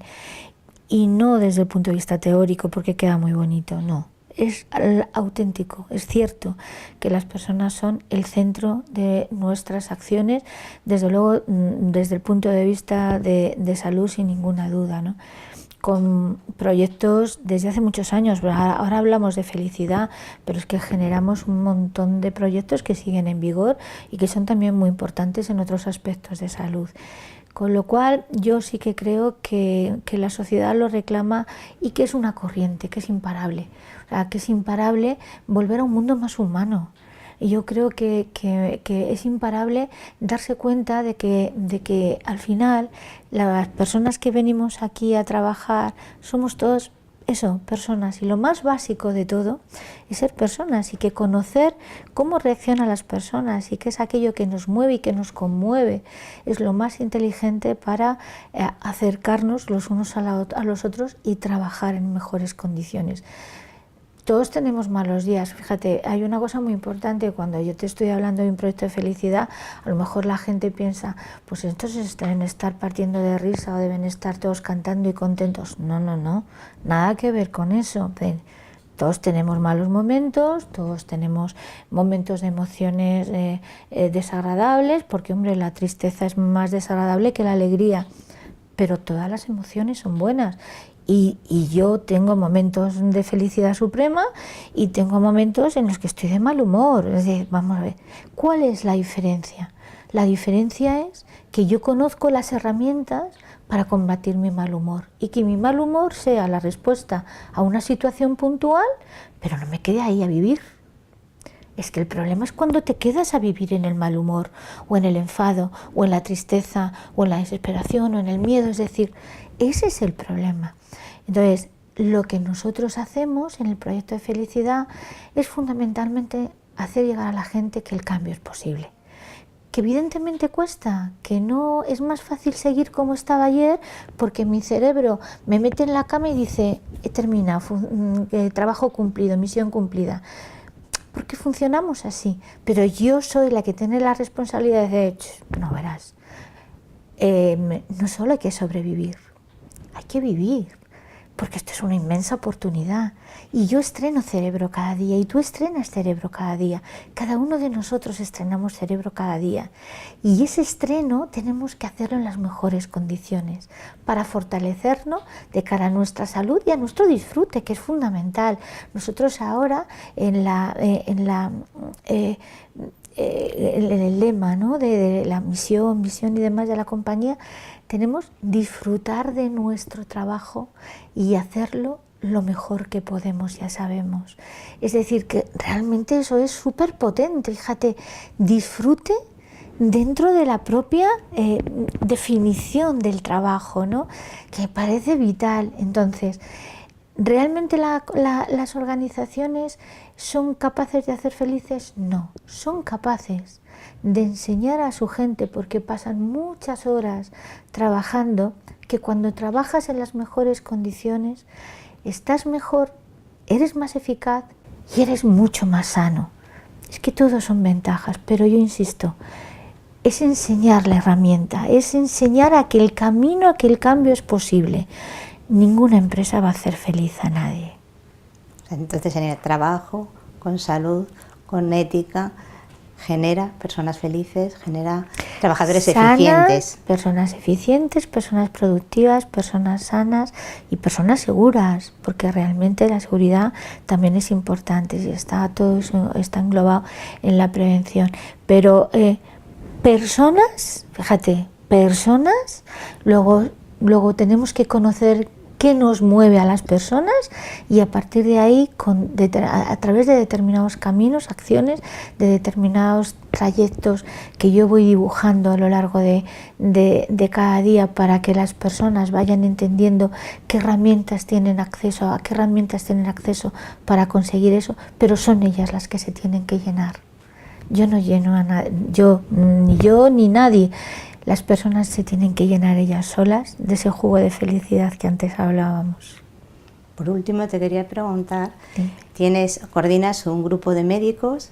S2: y no desde el punto de vista teórico porque queda muy bonito, no. Es auténtico, es cierto que las personas son el centro de nuestras acciones, desde luego desde el punto de vista de salud sin ninguna duda, ¿no? Con proyectos desde hace muchos años, ahora hablamos de felicidad, pero es que generamos un montón de proyectos que siguen en vigor y que son también muy importantes en otros aspectos de salud. Con lo cual yo sí que creo que la sociedad lo reclama y que es una corriente, que es imparable. O sea, que es imparable volver a un mundo más humano. Y yo creo que es imparable darse cuenta de que al final las personas que venimos aquí a trabajar somos todos eso, personas, y lo más básico de todo es ser personas y que conocer cómo reaccionan las personas y qué es aquello que nos mueve y que nos conmueve es lo más inteligente para acercarnos los unos a los otros y trabajar en mejores condiciones. Todos tenemos malos días, fíjate, hay una cosa muy importante, cuando yo te estoy hablando de un proyecto de felicidad, a lo mejor la gente piensa, pues entonces deben estar partiendo de risa o deben estar todos cantando y contentos. No, nada que ver con eso. Todos tenemos malos momentos, todos tenemos momentos de emociones desagradables, porque hombre, la tristeza es más desagradable que la alegría, pero todas las emociones son buenas. Y yo tengo momentos de felicidad suprema y tengo momentos en los que estoy de mal humor. Es decir, vamos a ver, ¿cuál es la diferencia? La diferencia es que yo conozco las herramientas para combatir mi mal humor y que mi mal humor sea la respuesta a una situación puntual, pero no me quede ahí a vivir. Es que el problema es cuando te quedas a vivir en el mal humor, o en el enfado, o en la tristeza, o en la desesperación, o en el miedo. Es decir, ese es el problema. Entonces, lo que nosotros hacemos en el proyecto de felicidad es fundamentalmente hacer llegar a la gente que el cambio es posible. Que evidentemente cuesta, que no es más fácil seguir como estaba ayer porque mi cerebro me mete en la cama y dice, he terminado, trabajo cumplido, misión cumplida. Porque funcionamos así, pero yo soy la que tiene la responsabilidad de, no verás, no solo hay que sobrevivir, hay que vivir. porque esto es una inmensa oportunidad. Y yo estreno cerebro cada día y tú estrenas cerebro cada día. Cada uno de nosotros estrenamos cerebro cada día. Y ese estreno tenemos que hacerlo en las mejores condiciones para fortalecernos de cara a nuestra salud y a nuestro disfrute, que es fundamental. Nosotros ahora en el lema, ¿no?, de la misión, visión y demás de la compañía, tenemos disfrutar de nuestro trabajo y hacerlo lo mejor que podemos, ya sabemos. Es decir, que realmente eso es súper potente, fíjate, disfrute dentro de la propia definición del trabajo, ¿no?, que parece vital. Entonces, ¿realmente las organizaciones son capaces de hacer felices? No, son capaces de enseñar a su gente, porque pasan muchas horas trabajando, que cuando trabajas en las mejores condiciones, estás mejor, eres más eficaz y eres mucho más sano. Es que todos son ventajas, pero yo insisto, es enseñar la herramienta, es enseñar a que el camino, a que el cambio es posible. Ninguna empresa va a hacer feliz a nadie.
S1: Entonces, en el trabajo, con salud, con ética, genera personas felices, genera trabajadores eficientes.
S2: Personas eficientes, personas productivas, personas sanas y personas seguras, porque realmente la seguridad también es importante y todo eso está englobado en la prevención. Pero personas, fíjate, personas, luego tenemos que conocer qué nos mueve a las personas y a partir de ahí, a través de determinados caminos, acciones, de determinados trayectos que yo voy dibujando a lo largo de cada día para que las personas vayan entendiendo a qué herramientas tienen acceso para conseguir eso, pero son ellas las que se tienen que llenar. Yo no lleno a nadie, ni yo ni nadie. Las personas se tienen que llenar ellas solas de ese jugo de felicidad que antes hablábamos.
S1: Por último, te quería preguntar, coordinas un grupo de médicos,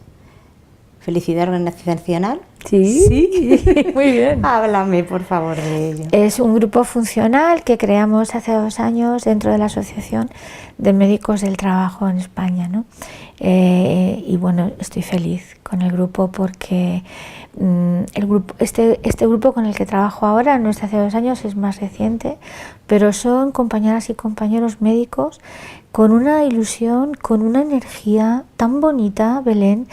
S1: Felicidad Organizacional.
S2: Sí, muy bien.
S1: Háblame, por favor, de ello.
S2: Es un grupo funcional que creamos hace 2 años dentro de la Asociación de Médicos del Trabajo en España, ¿no? Y bueno, estoy feliz con el grupo porque este grupo con el que trabajo ahora no es de hace 2 años, es más reciente, pero son compañeras y compañeros médicos con una ilusión, con una energía tan bonita, Belén,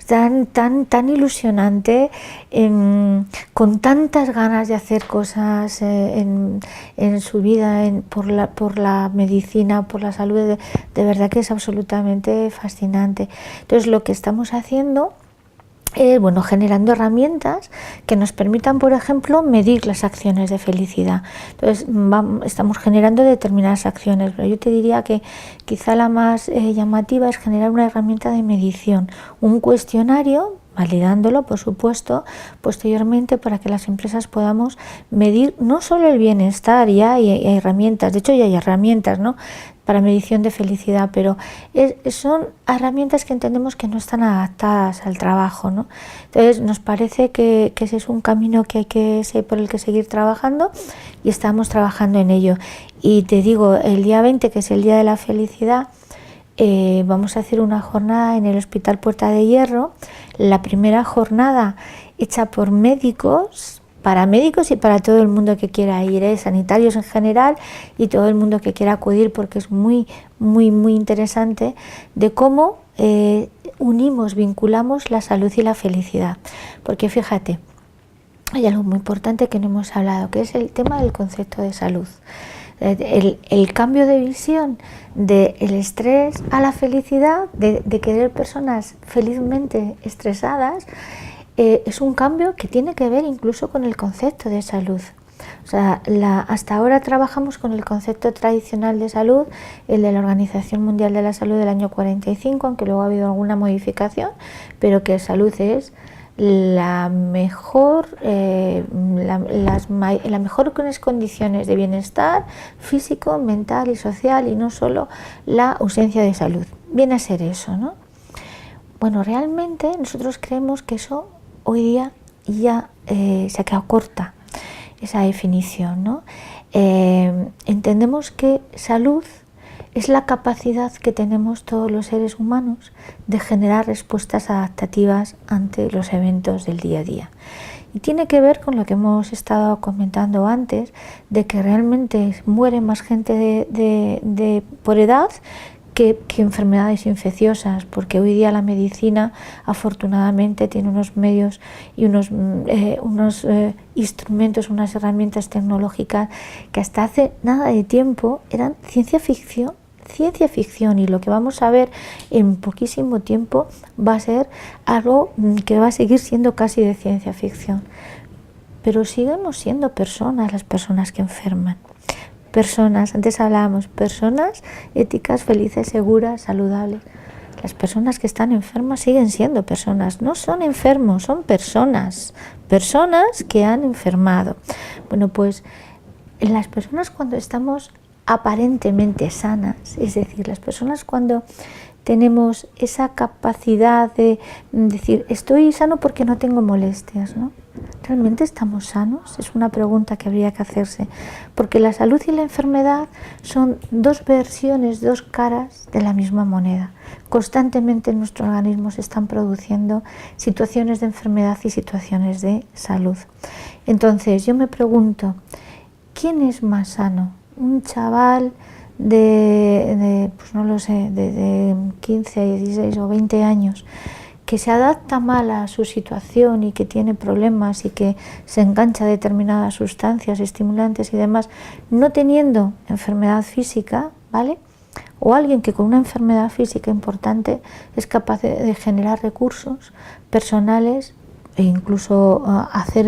S2: tan ilusionante, con tantas ganas de hacer cosas en su vida, por la medicina, por la salud, de verdad que es absolutamente fascinante. Entonces, lo que estamos haciendo, generando herramientas que nos permitan, por ejemplo, medir las acciones de felicidad. Entonces, estamos generando determinadas acciones, pero yo te diría que quizá la más llamativa es generar una herramienta de medición, un cuestionario, validándolo, por supuesto, posteriormente para que las empresas podamos medir no solo el bienestar, ya hay herramientas, de hecho ya hay herramientas, ¿no?, para medición de felicidad, pero son herramientas que entendemos que no están adaptadas al trabajo, ¿no? Entonces nos parece que ese es un camino por el que seguir trabajando y estamos trabajando en ello. Y te digo, el día 20, que es el Día de la Felicidad, vamos a hacer una jornada en el Hospital Puerta de Hierro, la primera jornada hecha por médicos, para médicos y para todo el mundo que quiera ir, sanitarios en general y todo el mundo que quiera acudir, porque es muy, muy, muy interesante de cómo vinculamos la salud y la felicidad. Porque fíjate, hay algo muy importante que no hemos hablado, que es el tema del concepto de salud. El cambio de visión del estrés a la felicidad, de querer personas felizmente estresadas, es un cambio que tiene que ver incluso con el concepto de salud. O sea, hasta ahora trabajamos con el concepto tradicional de salud, el de la Organización Mundial de la Salud del año 45, aunque luego ha habido alguna modificación, pero que salud es las mejores condiciones de bienestar físico, mental y social, y no solo la ausencia de salud. Viene a ser eso, ¿no? Bueno, realmente nosotros creemos que eso hoy día ya se ha quedado corta, esa definición, ¿no? entendemos que salud es la capacidad que tenemos todos los seres humanos de generar respuestas adaptativas ante los eventos del día a día. Y tiene que ver con lo que hemos estado comentando antes, de que realmente muere más gente por edad que enfermedades infecciosas, porque hoy día la medicina afortunadamente tiene unos medios y unos instrumentos, unas herramientas tecnológicas que hasta hace nada de tiempo eran ciencia ficción, y lo que vamos a ver en poquísimo tiempo va a ser algo que va a seguir siendo casi de ciencia ficción. Pero sigamos siendo personas, las personas que enferman. Personas, antes hablábamos, personas éticas, felices, seguras, saludables. Las personas que están enfermas siguen siendo personas, no son enfermos, son personas, personas que han enfermado. Bueno, pues las personas cuando estamos aparentemente sanas, es decir, las personas cuando tenemos esa capacidad de decir estoy sano porque no tengo molestias, ¿no? ¿Realmente estamos sanos? Es una pregunta que habría que hacerse, porque la salud y la enfermedad son dos versiones, dos caras de la misma moneda. Constantemente en nuestro organismo se están produciendo situaciones de enfermedad y situaciones de salud. Entonces yo me pregunto, ¿quién es más sano? Un chaval pues no lo sé, de 15, 16 o 20 años que se adapta mal a su situación y que tiene problemas y que se engancha a determinadas sustancias estimulantes y demás, no teniendo enfermedad física, ¿vale? O alguien que con una enfermedad física importante es capaz de generar recursos personales e incluso hacer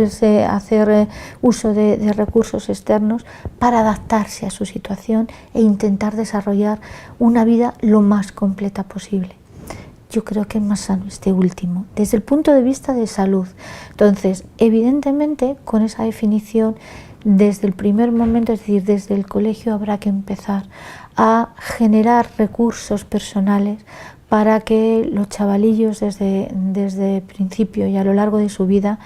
S2: uso de recursos externos para adaptarse a su situación e intentar desarrollar una vida lo más completa posible. Yo creo que es más sano este último, desde el punto de vista de salud. Entonces, evidentemente, con esa definición, desde el primer momento, es decir, desde el colegio, habrá que empezar a generar recursos personales para que los chavalillos desde el principio y a lo largo de su vida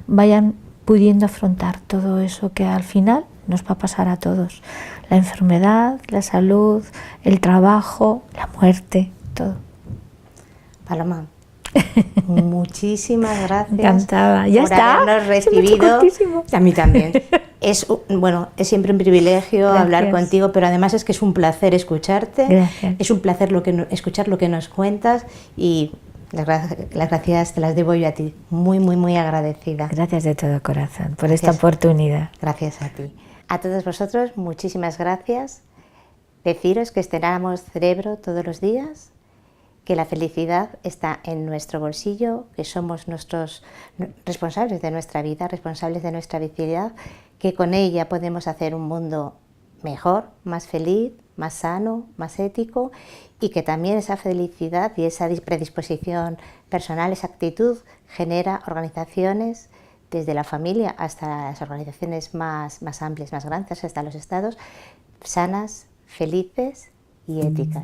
S2: vayan pudiendo afrontar todo eso que al final nos va a pasar a todos. La enfermedad, la salud, el trabajo, la muerte, todo.
S1: Paloma, muchísimas gracias.
S2: Encantada. Ya
S1: por
S2: está.
S1: habernos recibido.
S2: A
S1: mí también. Es siempre un privilegio
S2: Gracias.
S1: Hablar contigo, pero además es que es un placer escucharte.
S2: Gracias.
S1: Es un placer escuchar lo que nos cuentas y las gracias te las debo yo a ti. Muy, muy, muy agradecida.
S2: Gracias de todo corazón por
S1: Gracias.
S2: esta oportunidad.
S1: Gracias a ti. A todos vosotros, muchísimas gracias. Deciros que estrenamos Cerebro todos los días, que la felicidad está en nuestro bolsillo, que somos nuestros responsables de nuestra vida, responsables de nuestra vitalidad, que con ella podemos hacer un mundo mejor, más feliz, más sano, más ético, y que también esa felicidad y esa predisposición personal, esa actitud, genera organizaciones, desde la familia hasta las organizaciones más amplias, más grandes, hasta los estados, sanas, felices y éticas.